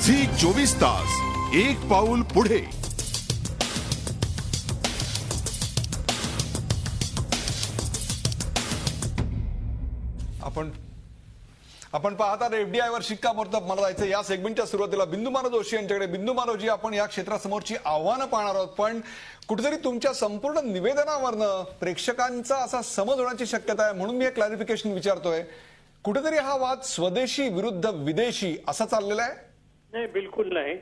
Zee 24 तास एक पाऊल पुढे। आपण पाहतात एफडीआय वर शिक्कामोर्तब मला जायचं या सेगमेंटच्या सुरुवातीला बिंदू मानव जोशी यांच्याकडे। बिंदू मानवजी, आपण या क्षेत्रासमोरची आव्हानं पाहणार आहोत, पण कुठेतरी तुमच्या संपूर्ण निवेदनावरनं प्रेक्षकांचा असा समज होण्याची शक्यता आहे, म्हणून मी एक क्लॅरिफिकेशन विचारतोय। कुठेतरी हा वाद स्वदेशी विरुद्ध विदेशी असा चाललेला आहे? नाही, बिलकुल नाही।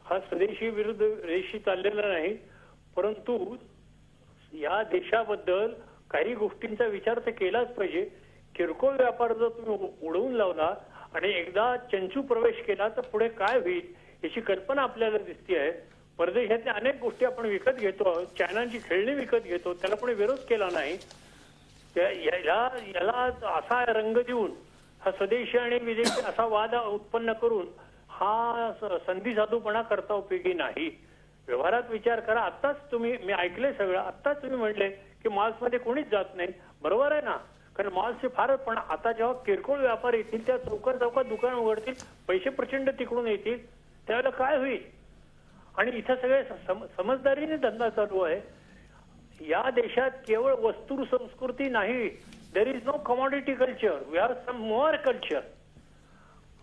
हा स्वदेशी विरुद्ध विदेशी चाललेला नाही, परंतु या देशाबद्दल काही गोष्टींचा विचार तर केलाच पाहिजे। किरकोळ व्यापार जर तुम्ही उडवून लावला आणि एकदा चंचू प्रवेश केला तर पुढे काय होईल याची कल्पना आपल्याला दिसते आहे। परदेशातल्या अनेक गोष्टी आपण विकत घेतो, चायनाची खेळणी विकत घेतो, त्याला पण विरोध केला नाही। याला असा रंग देऊन हा स्वदेशी आणि विदेशी असा वाद उत्पन्न करून हा संधी साधूपणा करता उपयोगी नाही। व्यवहारात विचार करा। आत्ताच मी ऐकले सगळं, आत्ताच तुम्ही म्हणले की मॉल्समध्ये कोणीच जात नाही, बरोबर आहे ना? कारण मॉल्सचे फारच, पण आता जेव्हा किरकोळ व्यापार येतील त्या चौकात दुकान उघडतील, पैसे प्रचंड तिकडून येतील, त्यावेळेला काय होईल? आणि इथं सगळे समजदारीने धंदा चालू आहे। या देशात केवळ वस्तू संस्कृती नाही, there is no commodity culture, we have some more culture.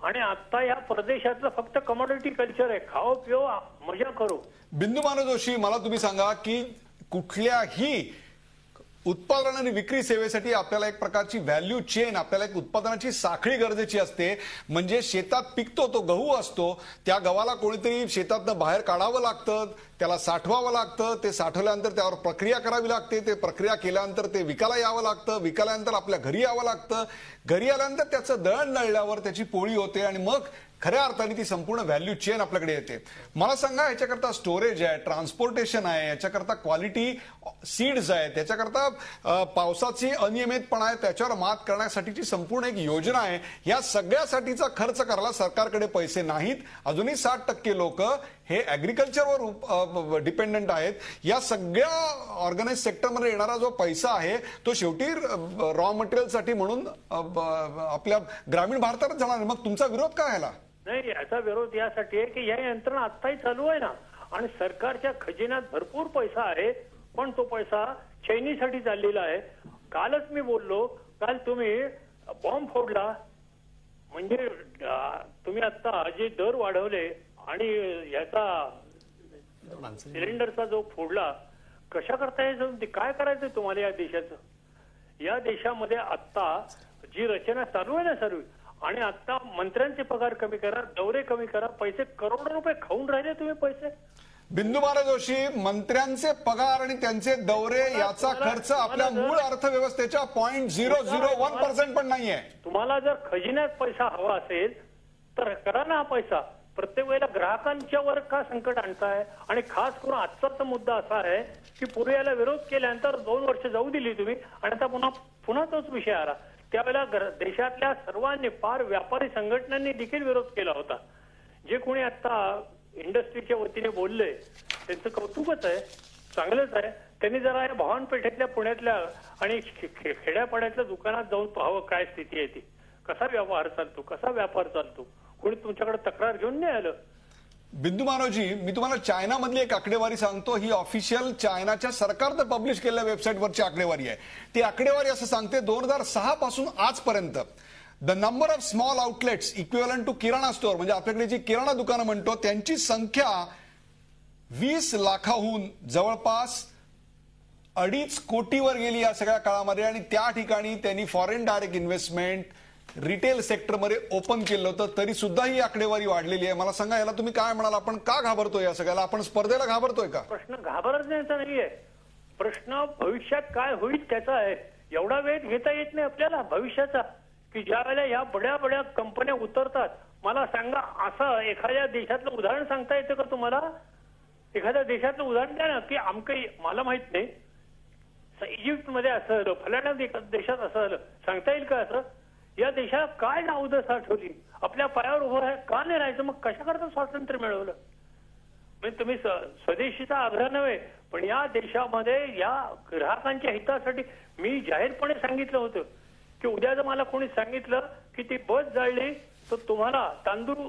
आणि आता या परदेशातलं फक्त कमॉडिटी कल्चर आहे, खाओ पिओ मजा करो। बिंदू मानव जोशी, मला तुम्ही सांगा की कुठल्याही उत्पादन आणि विक्री सेवेसाठी आपल्याला एक प्रकारची व्हॅल्यू चेन, आपल्याला एक उत्पादनाची साखळी गरजेची असते। म्हणजे शेतात पिकतो तो गहू असतो, त्या गव्हाला कोणीतरी शेतातनं बाहेर काढावं लागतं, त्याला साठवावं लागतं, ते साठवल्यानंतर त्यावर प्रक्रिया करावी लागते, ते प्रक्रिया केल्यानंतर ते विकायला यावं लागतं, विकायल्यानंतर आपल्या घरी यावं लागतं, घरी आल्यानंतर त्याचं दळण दळल्यावर त्याची पोळी होते आणि मग खऱ्या अर्थाने ती संपूर्ण व्हॅल्यू चेन आपल्याकडे येते। मला सांगा, याच्याकरता स्टोरेज आहे, ट्रान्सपोर्टेशन आहे, याच्याकरता क्वालिटी सीड्स आहे, त्याच्याकरता पावसाची अनियमितपणा आहे, त्याच्यावर मात करण्यासाठीची संपूर्ण एक योजना आहे। या सगळ्यासाठीचा खर्च करायला सरकारकडे पैसे नाहीत। अजूनही 60% लोक हे ऍग्रिकल्चरवर डिपेंडंट आहेत। या सगळ्या ऑर्गनाइज सेक्टरमध्ये येणारा जो पैसा आहे तो शेवटी रॉ मटेरियलसाठी म्हणून आपल्या ग्रामीण भारतातच जाणार। मग तुमचा विरोध काय ह्याला? नाही, याचा विरोध यासाठी आहे की या यंत्रणा आत्ताही चालू आहे ना, आणि सरकारच्या खजिन्यात भरपूर पैसा आहे, पण तो पैसा चैनीसाठी चाललेला आहे। कालच मी बोललो, काल तुम्ही बॉम्ब फोडला, म्हणजे तुम्ही आता जे दर वाढवले आणि याचा सिलेंडरचा जो फोडला, कशा करता यायचं, काय करायचं तुम्हाला या देशाचं? या देशामध्ये आता जी रचना चालू आहे ना सर्व, आणि आता मंत्र्यांचे पगार कमी करा, दौरे कमी करा, पैसे करोडो रुपये खाऊन राहिले तुम्ही पैसे। बिंदू मानव जोशी, मंत्र्यांचे पगार आणि त्यांचे दौरे याचा खर्च आपल्या मूळ अर्थव्यवस्थेच्या 0.001% पण नाहीये। तुम्हाला जर खजिन्यात पैसा हवा असेल तर करा ना पैसा। प्रत्येक वेळेला ग्राहकांच्यावर का संकट आणताय? आणि खास करून आजचा मुद्दा असा आहे की पूर्वी याला विरोध केल्यानंतर 2 वर्ष जाऊ दिली तुम्ही, आणि आता पुन्हा तोच विषय आला। त्यावेळेला देशातल्या सर्वांनी, फार व्यापारी संघटनांनी देखील विरोध केला होता। जे कोणी आता इंडस्ट्रीच्या वतीने बोलले त्यांचं कौतुकच आहे, चांगलंच आहे। त्यांनी जरा या भावांपेठेतल्या, पुण्यातल्या आणि खेड्यापाड्यातल्या दुकानात जाऊन पाहावं काय स्थिती आहे ती, कसा व्यवहार चालतो, कसा व्यापार चालतो। कोणी तुमच्याकडे तक्रार घेऊन नाही आलं। बिंदू मानवजी, मी तुम्हाला चायना मधली एक आकडेवारी सांगतो। ही ऑफिशियल चायनाच्या सरकारनं पब्लिश केलेल्या वेबसाईटवरची आकडेवारी आहे। ती आकडेवारी असं सांगते, 2006 पासून आजपर्यंत the number of small outlets equivalent to kirana store, म्हणजे आपल्याकडे जी किराणा दुकानं म्हणतो त्यांची संख्या 20 लाखाहून जवळपास 2.5 कोटीवर गेली या सगळ्या काळामध्ये। आणि त्या ठिकाणी त्यांनी फॉरेन डायरेक्ट इन्व्हेस्टमेंट रिटेल सेक्टरमध्ये ओपन केलं होतं, तरी सुद्धा ही आकडेवारी वाढलेली आहे। मला सांगा, याला तुम्ही काय म्हणाल? आपण का घाबरतोय या सगळ्याला? आपण स्पर्धेला घाबरतोय का? प्रश्न घाबरण्याचा नाहीये, प्रश्न भविष्यात काय होईल त्याचा आहे। एवढा वेळ घेता येत नाही आपल्याला भविष्याचा, की ज्या वेळेला या बड्या कंपन्या उतरतात। मला सांगा, असं एखाद्या देशातलं उदाहरण सांगता येतं का तुम्हाला? एखाद्या देशातलं उदाहरण द्या ना, की आमकं, मला माहित नाही, इजिप्तमध्ये असं झालं, फलाण्या देशात असं झालं, सांगता येईल का असं? या देशाला काय नावदं साठवली, आपल्या पायावर उभं आहे का नाही राहायचं? मग कशा करता स्वातंत्र्य मिळवलं? म्हणजे तुम्ही स्वदेशीचा आग्रह नव्हे, पण या देशामध्ये या ग्राहकांच्या हितासाठी मी जाहीरपणे सांगितलं होतं की उद्या जर मला कोणी सांगितलं की ती बस जळली तर तुम्हाला तांदूळ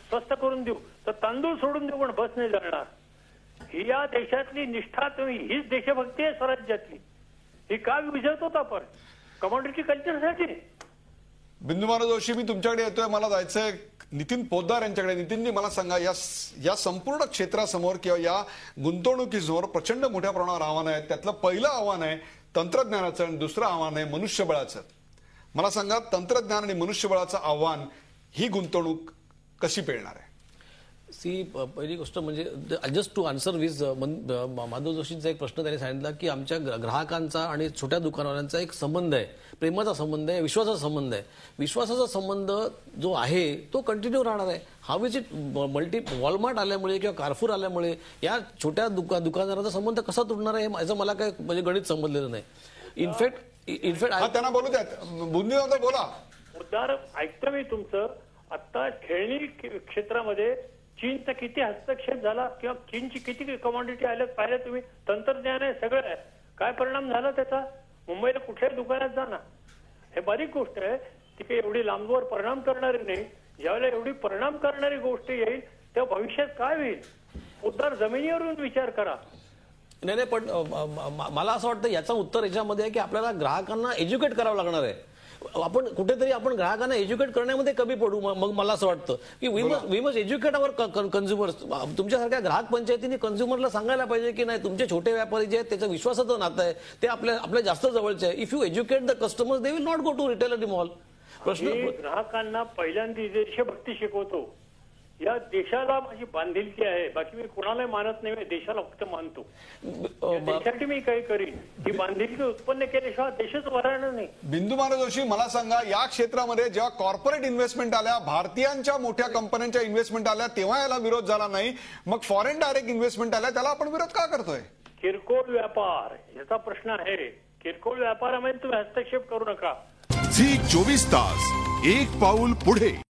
स्वस्त करून देऊ तर तांदूळ सोडून देऊ पण बस नाही जाणार. ही या देशातली निष्ठा तुम्ही हीच देशभक्ती आहे स्वराज्यातली. ही का विजवतो आपण कमॉडिटी कल्चरसाठी. बिंदुमाला जोशी, मी तुमच्याकडे येतोय. मला जायचंय नितीन पोद्दार यांच्याकडे. नितीननी मला सांगा, या संपूर्ण क्षेत्रासमोर किंवा या गुंतवणुकीसमोर प्रचंड मोठ्या प्रमाणावर आव्हानं आहेत. त्यातलं पहिलं आव्हान आहे तंत्रज्ञानाचं आणि दुसरं आव्हान आहे मनुष्यबळाचं. मला सांगा, तंत्रज्ञान आणि मनुष्यबळाचं आव्हान ही गुंतवणूक कशी पेलणार आहे? पहिली गोष्ट म्हणजे जस्ट टू आन्सर विज माधव जोशींचा एक प्रश्न त्यांनी सांगितला की आमच्या ग्राहकांचा आणि छोट्या दुकानवाल्यांचा एक संबंध आहे, प्रेमाचा संबंध आहे, विश्वासाचा संबंध आहे. विश्वासाचा संबंध जो आहे तो कंटिन्यू राहणार आहे. हाव इज इट वॉलमार्ट आल्यामुळे किंवा कार्फूर आल्यामुळे या छोट्या दुकानदाराचा संबंध कसा तुटणार आहे याचं मला काय म्हणजे गणित समजलेलं नाही. इनफॅक्ट त्यांना बोलू द्यात. बुंदीनंतर बोला. मुद्दार ऐकतो मी तुमचं. आता खेळणी क्षेत्रामध्ये चीनचा किती हस्तक्षेप झाला किंवा चीनची किती कमॉडिटी आल्या पाहिलं तुम्ही. तंत्रज्ञान आहे, सगळं आहे. काय परिणाम झाला त्याचा? मुंबईला कुठल्याही दुकानात जा ना, हे बारीक गोष्ट आहे. ती काही एवढी लांबवर परिणाम करणारी नाही. ज्यावेळेला एवढी परिणाम करणारी गोष्ट येईल तेव्हा भविष्यात काय होईल? उद्धार जमिनीवरून विचार करा. नाही, पण मला असं वाटतं याचं उत्तर याच्यामध्ये आहे की आपल्याला ग्राहकांना एज्युकेट करावं लागणार आहे. आपण कुठेतरी ग्राहकांना एज्युकेट करण्यामध्ये कमी पडू. मग मला असं वाटतं की we must educate our consumers. तुमच्यासारख्या ग्राहक पंचायतीने कन्झ्युमरला सांगायला पाहिजे की नाही, तुमचे छोटे व्यापारी जे आहेत त्याचं विश्वासाचं नातं आहे, ते आपल्या जास्त जवळचे आहे. If you educate the customers they will not go to retail the mall. प्रश्न ग्राहकांना पहिल्यांदा देशभक्ती शिकवतो. या देशाला माझी बांधिलकी आहे, बाकी मी कोणालाही मानत नाही, देशाला फक्त मानतो. देशासाठी मी काही करीन. ही बांधिलकी उत्पन्न केल्याशिवाय देशच वरायणार नाही. बिंदुमाला जोशी, मला सांगा, या क्षेत्रामध्ये जेव्हा कॉर्पोरेट इन्व्हेस्टमेंट आल्या, भारतीयांच्या मोठ्या कंपन्यांच्या इन्व्हेस्टमेंट आल्या, तेव्हा याला विरोध झाला नाही. मग फॉरेन डायरेक्ट इन्व्हेस्टमेंट आल्या, त्याला आपण विरोध का करतोय? किरकोळ व्यापार याचा प्रश्न आहे. किरकोळ व्यापारामध्ये तुम्ही हस्तक्षेप करू नका. झी 24 तास, एक पाऊल पुढे.